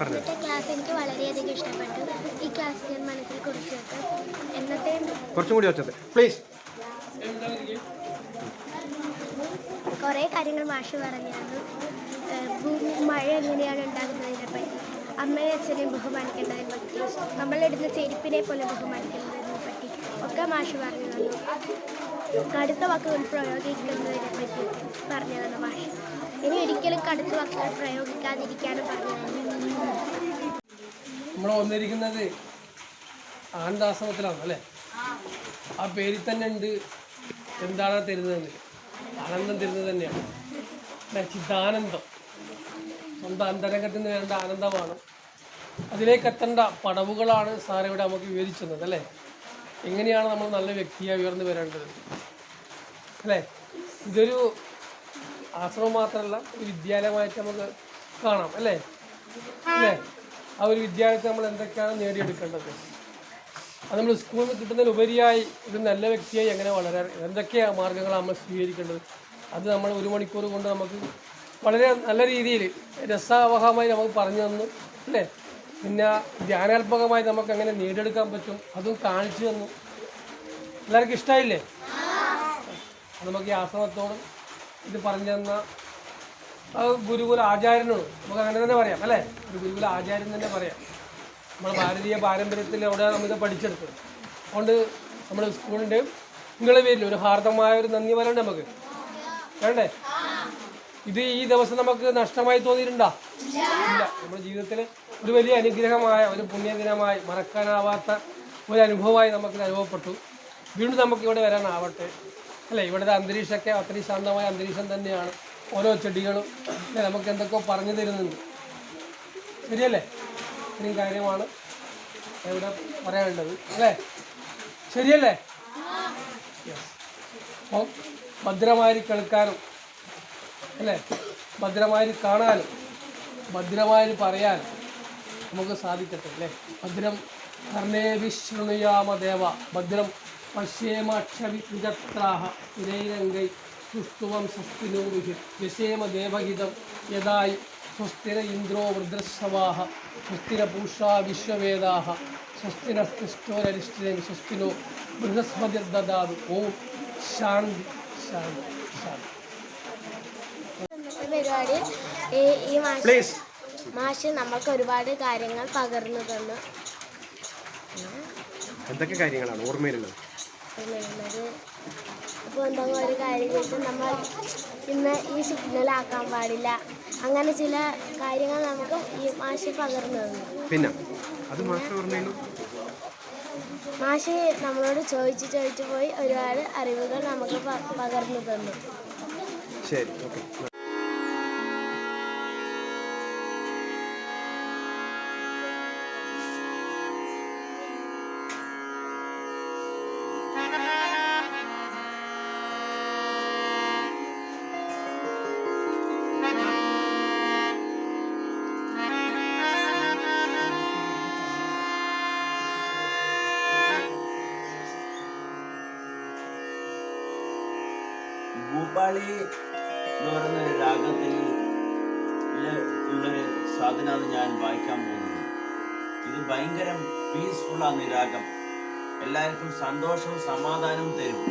ഇന്നത്തെ ക്ലാസ് എനിക്ക് വളരെയധികം ഇഷ്ടപ്പെട്ടു. ഈ ക്ലാസ് ഞാൻ മനസ്സിൽ കുറിച്ച് എന്നത്തെ കുറച്ചും കൂടി വെച്ചത് പ്ലീസ്. കുറേ കാര്യങ്ങൾ മാഷ് പറഞ്ഞിരുന്നു. മഴ എങ്ങനെയാണ് ഉണ്ടാകുന്നതിനെ പറ്റി, അമ്മയും അച്ഛനെയും ബഹുമാനിക്കേണ്ടതിനെ പറ്റി, നമ്മളിടുന്ന ചെരുപ്പിനെ പോലെ ബഹുമാനിക്കുന്നതിനെ പറ്റി ഒക്കെ മാഷ് പറഞ്ഞു തന്നു. കടുത്ത വാക്കുകൾ പ്രയോഗിക്കുന്നതിനെ പറ്റി പറഞ്ഞു തന്നു മാഷ്. ഇനി ഒരിക്കലും കടുത്ത വാക്കുകൾ പ്രയോഗിക്കാതിരിക്കാനും പറഞ്ഞു തന്നു. നമ്മൾ വന്നിരിക്കുന്നത് ആനന്ദാശ്രമത്തിലാണ് അല്ലേ? ആ പേരിൽ തന്നെ ഉണ്ട് എന്താണ് തരുന്നതെന്ന്. ആനന്ദം തരുന്നത് തന്നെയാണ്. ചിദാനന്ദം. സ്വന്തം അന്തരംഗത്തിൽ നിന്ന് വേണ്ട ആനന്ദമാണ്. അതിലേക്ക് എത്തേണ്ട പടവുകളാണ് സാർ ഇവിടെ നമുക്ക് വിവരിച്ചു തന്നത് അല്ലേ? എങ്ങനെയാണ് നമ്മൾ നല്ല വ്യക്തിയായി ഉയർന്നു വരേണ്ടത് അല്ലേ? ഇതൊരു ആശ്രമം മാത്രമല്ല, ഒരു വിദ്യാലയമായിട്ട് നമുക്ക് കാണാം അല്ലേ? അല്ലേ? ആ ഒരു വിദ്യാലയത്തിൽ നമ്മൾ എന്തൊക്കെയാണ് നേടിയെടുക്കേണ്ടത്, അത് നമ്മൾ സ്കൂളിൽ നിന്ന് കിട്ടുന്നതിലുപരിയായി ഒരു നല്ല വ്യക്തിയായി എങ്ങനെ വളരാൻ എന്തൊക്കെയാണ് മാർഗ്ഗങ്ങളാണ് നമ്മൾ സ്വീകരിക്കേണ്ടത്, അത് നമ്മൾ 1 മണിക്കൂർ കൊണ്ട് നമുക്ക് വളരെ നല്ല രീതിയിൽ രസാവഹമായി നമുക്ക് പറഞ്ഞു തന്നു അല്ലേ? പിന്നെ ധ്യാനാത്മകമായി നമുക്ക് എങ്ങനെ നേടിയെടുക്കാൻ പറ്റും അതും കാണിച്ചു തന്നു. എല്ലാവർക്കും ഇഷ്ടമായില്ലേ? നമുക്ക് ഈ ആശ്രമത്തോടും ഇത് പറഞ്ഞു തന്ന ഗുരുകുല ആചാര്യനോട് നമുക്ക് അങ്ങനെ തന്നെ പറയാം അല്ലേ? ഒരു ഗുരുകുല ആചാര്യൻ തന്നെ പറയാം. നമ്മുടെ ഭാരതീയ പാരമ്പര്യത്തിൽ അവിടെ നമ്മളിത് പഠിച്ചെടുത്തത്. അതുകൊണ്ട് നമ്മുടെ സ്കൂളിൻ്റെ നിങ്ങളുടെ പേരിൽ ഒരു ഹാർദമായ ഒരു നന്ദി പറയണ്ടേ നമുക്ക്? വേണ്ടേ? ഇത് ഈ ദിവസം നമുക്ക് നഷ്ടമായി തോന്നിയിട്ടുണ്ടോ? ഇല്ല. നമ്മുടെ ജീവിതത്തിൽ ഒരു വലിയ അനുഗ്രഹമായ ഒരു പുണ്യദിനമായി മറക്കാനാവാത്ത ഒരു അനുഭവമായി നമുക്കിത് അനുഭവപ്പെട്ടു. വീണ്ടും നമുക്കിവിടെ വരാനാവട്ടെ അല്ലേ? ഇവിടുത്തെ അന്തരീക്ഷമൊക്കെ അത്രയും ശാന്തമായ അന്തരീക്ഷം തന്നെയാണ്. ഓരോ ചെടികളും അല്ലേ നമുക്ക് എന്തൊക്കെയോ പറഞ്ഞു തരുന്നുണ്ട്. ശരിയല്ലേ? ഇത്രയും കാര്യമാണ് ഇവിടെ പറയാനുള്ളത് അല്ലേ? ശരിയല്ലേ? അപ്പം ഭദ്രമായി കേൾക്കാനും അല്ലേ, ഭദ്രമായി കാണാനും ഭദ്രമായി പറയാനും നമുക്ക് സാധിക്കട്ടെ അല്ലേ? ഭദ്രം കർണേവിശൃണുയാമ ദേവ ഭദ്രം പശ്യേമക്ഷവിജത്രാഹ ഇരൈരംഗൈ സുസ്തുവം സ്വസ്തിനോ വിഹിർ യശേമ ദേവഹിതം യദായി സ്വസ്തിര ഇന്ദ്രോ വൃദ്രശ്രവാഹ സ്വസ്തിര പൂഷാ വിശ്വവേദാഹ സ്വസ്തിനസ്തിഷ്ടോരരിഷ്ഠിരൻ സ്വസ്തിനോ ബൃഹസ്പതിർദദാതു. ഓം ശാന്തി ശാന്തി ശാന്തി. പരിപാടി ഈ മാഷ് നമ്മൾക്ക് ഒരുപാട് കാര്യങ്ങൾ പകർന്നു തന്നു. എന്തൊക്കെ കാര്യങ്ങളാണ് ഓർമ്മയിലുള്ളത്? അപ്പോൾ എന്തെങ്കിലും ഒരു കാര്യം വെച്ചാൽ നമ്മൾ ഇന്ന് ഈ സിഗ്നലാക്കാൻ പാടില്ല, അങ്ങനെ ചില കാര്യങ്ങൾ നമുക്ക് ഈ മാഷ് പകർന്നു തന്നു. പിന്നെ അത് മാഷ് നമ്മളോട് ചോദിച്ചു പോയി ഒരുപാട് അറിവുകൾ നമുക്ക് പകർന്നു തന്നു. ശരി, ഓക്കെ. ഭൂപാളി എന്ന് പറയുന്നൊരു രാഗത്തിൽ ഉള്ളൊരു സാധനമാണ് ഞാൻ വായിക്കാൻ പോകുന്നത്. ഇത് ഭയങ്കര പീസ്ഫുള്ളാണ്. ഈ രാഗം എല്ലാവർക്കും സന്തോഷവും സമാധാനവും തരും.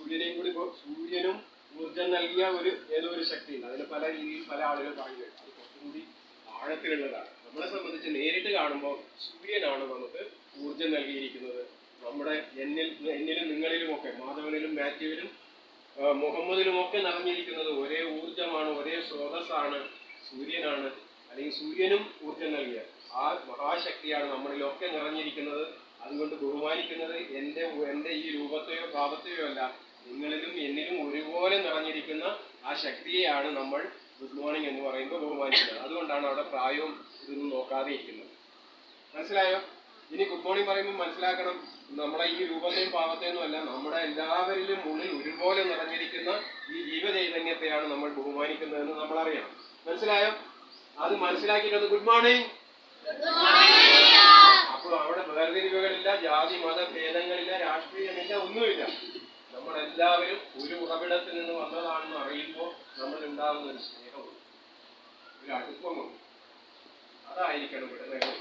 സൂര്യനും ഊർജം നൽകിയ ഏതോ ഒരു ശക്തിയുണ്ട്. അതിന് പല രീതിയിൽ പല ആളുകൾ പറയുന്നുണ്ട്. അത് കുറച്ചും കൂടി ആഴത്തിലുള്ളതാണ്. നമ്മളെ സംബന്ധിച്ച് നേരിട്ട് കാണുമ്പോൾ സൂര്യനാണ് നമുക്ക് ഊർജം നൽകിയിരിക്കുന്നത്. നമ്മുടെ എന്നിലും നിങ്ങളിലുമൊക്കെ, മാധവനിലും മാത്യുവിലും മുഹമ്മദിലുമൊക്കെ നിറഞ്ഞിരിക്കുന്നത് ഒരേ ഊർജമാണ്, ഒരേ സ്രോതസ്സാണ്, സൂര്യനാണ്. അല്ലെങ്കിൽ സൂര്യനും ഊർജം നൽകിയ ആ മഹാശക്തിയാണ് നമ്മളിലൊക്കെ നിറഞ്ഞിരിക്കുന്നത്. അതുകൊണ്ട് ബഹുമാനിക്കുന്നത് എൻ്റെ ഈ രൂപത്തെയോ ഭാവത്തെയോ അല്ല, നിങ്ങളിലും എന്നിലും ഒരുപോലെ നിറഞ്ഞിരിക്കുന്ന ആ ശക്തിയെയാണ് നമ്മൾ ഗുഡ് മോർണിംഗ് എന്ന് പറയുമ്പോൾ ബഹുമാനിക്കുന്നത്. അതുകൊണ്ടാണ് അവിടെ പ്രായവും ഇതൊന്നും നോക്കാതെ ഇരിക്കുന്നത്. മനസ്സിലായോ? ഇനി ഗുഡ് മോർണിംഗ് പറയുമ്പോൾ മനസ്സിലാക്കണം, നമ്മളെ ഈ രൂപത്തെയും ഭാവത്തെയും അല്ല, നമ്മുടെ എല്ലാവരിലും ഉള്ളിൽ ഒരുപോലെ നിറഞ്ഞിരിക്കുന്ന ഈ ജീവചൈതന്യത്തെയാണ് നമ്മൾ ബഹുമാനിക്കുന്നതെന്ന് നമ്മൾ അറിയണം. മനസ്സിലായോ? അത് മനസ്സിലാക്കിയിട്ടത് ഗുഡ് മോർണിംഗ്. അപ്പോൾ അവിടെ വേർതിരിവുകളില്ല, ജാതി മത ഭേദങ്ങളില്ല, രാഷ്ട്രീയമില്ല, ഒന്നുമില്ല. നമ്മളെല്ലാവരും ഒരു ഉറവിടത്തിൽ നിന്ന് വന്നതാണെന്ന് അറിയുമ്പോൾ നമ്മൾ ഉണ്ടാകുന്ന ഒരു സ്നേഹമുണ്ട്, ഒരു അടുപ്പമുണ്ട്. അതായിരിക്കണം ഇവിടെ വേണം.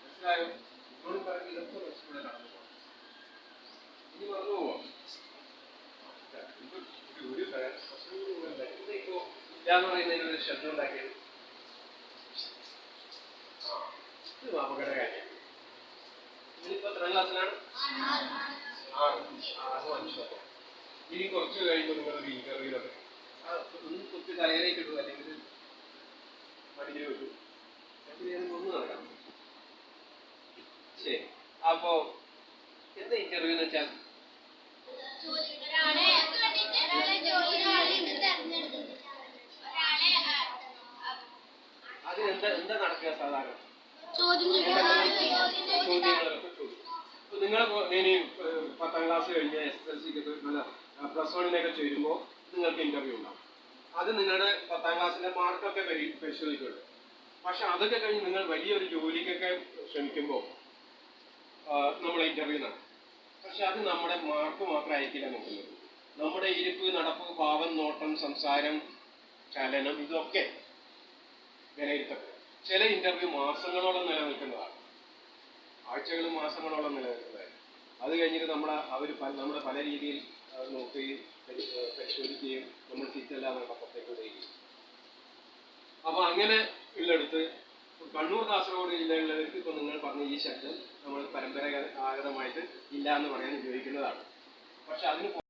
മനസ്സിലായോ? ഇപ്പോഴും പറഞ്ഞ ഇതൊക്കെ മനസ്സിലൂടെ കടന്നു പോകാം. ഇനി മറന്നു പോവാം. ഒരു പ്രശ്നം ഇപ്പോ ഇല്ലാന്ന് പറയുന്നതിന് ഒരു ശബ്ദം ഉണ്ടാക്കിയത് ഇത് അപകടകാരിയാണ്. ഇനിയിപ്പോ എത്രാം ക്ലാസ്സിലാണ്? 6 ഇനി കുറച്ച് കഴിയുമ്പോൾ നിങ്ങളൊരു ഇന്റർവ്യൂലൊക്കെ ഒന്ന് കുത്തി തലയിലേക്ക് ഇട്ടു, അല്ലെങ്കിൽ മടിയിൽ വിട്ടു, ഒന്ന് നടക്കാം. ശരി, അപ്പോ എന്താ ഇന്റർവ്യൂ എന്ന് വെച്ചാൽ അതിനെന്താ നടക്കുക? സാധാരണ ചോദ്യങ്ങളൊക്കെ ചോദിക്കും. നിങ്ങൾ ഇനി 10ാം ക്ലാസ് കഴിഞ്ഞ് SSLCക്ക് പ്ലസ് 1 ചേരുമ്പോൾ നിങ്ങൾക്ക് ഇന്റർവ്യൂ ഉണ്ടാവും. അത് നിങ്ങളുടെ 10ാം ക്ലാസ്സിലെ മാർക്കൊക്കെ പരിശോധിക്കുന്നുണ്ട്. പക്ഷെ അതൊക്കെ കഴിഞ്ഞ് നിങ്ങൾ വലിയൊരു ജോലിക്കൊക്കെ ശ്രമിക്കുമ്പോൾ നമ്മൾ ഇന്റർവ്യൂ നടത്തും. പക്ഷെ അത് നമ്മുടെ മാർക്ക് മാത്രമായിരിക്കില്ല നോക്കുന്നത്. നമ്മുടെ ഇരിപ്പ്, നടപ്പ്, ഭാവം, നോട്ടം, സംസാരം, ചലനം, ഇതൊക്കെ വിലയിരുത്തപ്പെടും. ചില ഇന്റർവ്യൂ മാസങ്ങളോളം നിലനിൽക്കുന്നതാണ്, ആഴ്ചകളും മാസങ്ങളോളം നിലനിൽക്കുന്നതായിരുന്നു. അത് കഴിഞ്ഞിട്ട് നമ്മുടെ പല രീതിയിൽ നോക്കുകയും പരിശോധിക്കുകയും നമ്മൾ തിരിച്ചല്ലാതെ പുറത്തേക്ക് വിടുകയും. അപ്പൊ അങ്ങനെ ഉള്ളിടത്ത് കണ്ണൂർ കാസർഗോഡ് ജില്ലകളിലേക്ക് ഇപ്പൊ നിങ്ങൾ പറഞ്ഞ ഈ ശബ്ദം നമ്മൾ പരമ്പരാഗതമായിട്ട് ഇല്ല എന്ന് പറയാൻ ഉപയോഗിക്കുന്നതാണ്. പക്ഷെ അതിന്